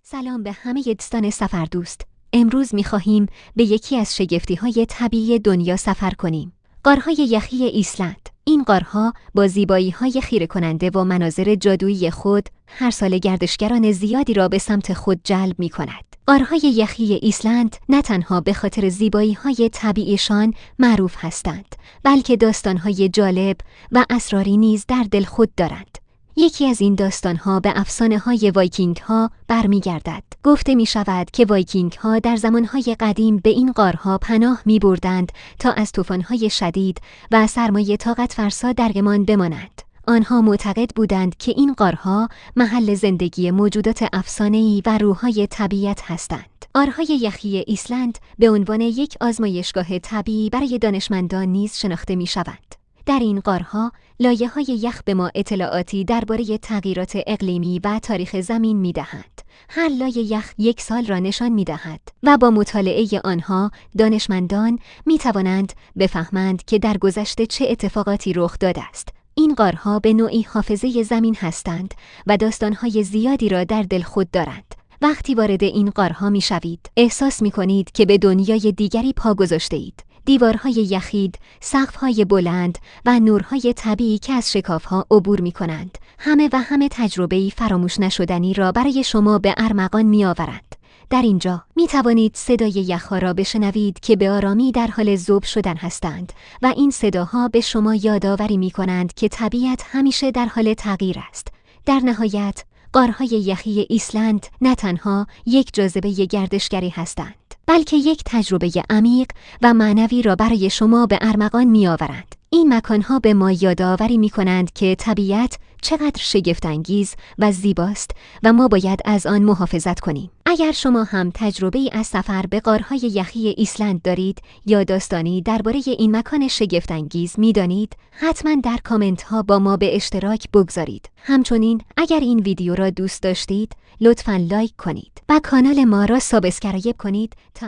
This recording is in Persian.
سلام به همه دوستان سفردوست. امروز می‌خواهیم به یکی از شگفتی‌های طبیعی دنیا سفر کنیم. غارهای یخی ایسلند. این غارها با زیبایی‌های خیره کننده و مناظر جادویی خود هر سال گردشگران زیادی را به سمت خود جلب می‌کند. غارهای یخی ایسلند نه تنها به خاطر زیبایی‌های طبیعیشان معروف هستند، بلکه داستان‌های جالب و اسراری نیز در دل خود دارند. یکی از این داستان‌ها به افسانه‌های وایکینگ‌ها برمیگردد. گفته می‌شود که وایکینگ‌ها در زمان‌های قدیم به این غارها پناه می‌بردند تا از طوفان‌های شدید و سرمای طاقت فرسا درگمان بمانند. آنها معتقد بودند که این غارها محل زندگی موجودات افسانه‌ای و روح‌های طبیعت هستند. غارهای یخی ایسلند به عنوان یک آزمایشگاه طبیعی برای دانشمندان نیز شناخته می‌شوند. در این غارها لایه‌های یخ به ما اطلاعاتی درباره تغییرات اقلیمی و تاریخ زمین می‌دهند. هر لایه یخ یک سال را نشان می‌دهد و با مطالعه آنها دانشمندان می‌توانند بفهمند که در گذشته چه اتفاقاتی رخ داده است. این غارها به نوعی حافظه زمین هستند و داستان‌های زیادی را در دل خود دارند. وقتی وارد این غارها می‌شوید، احساس می‌کنید که به دنیای دیگری پا گذاشته‌اید. دیوارهای یخید، سقف‌های بلند و نورهای طبیعی که از شکاف‌ها عبور می‌کنند، همه تجربه‌ای فراموش نشدنی را برای شما به ارمغان می‌آورند. در اینجا می‌توانید صدای یخ‌ها را بشنوید که به آرامی در حال ذوب شدن هستند و این صداها به شما یادآوری می‌کنند که طبیعت همیشه در حال تغییر است. در نهایت، غارهای یخی ایسلند نه تنها یک جاذبه گردشگری هستند، بلکه یک تجربه عمیق و معنوی را برای شما به ارمغان می‌آورند. این مکانها به ما یادآوری می‌کنند که طبیعت چقدر شگفت‌انگیز و زیباست و ما باید از آن محافظت کنیم. اگر شما هم تجربه‌ای از سفر به غارهای یخی ایسلند دارید یا داستانی درباره این مکان شگفت‌انگیز می‌دانید، حتما در کامنت‌ها با ما به اشتراک بگذارید. همچنین اگر این ویدیو را دوست داشتید، لطفاً لایک کنید و کانال ما را سابسکرایب کنید تا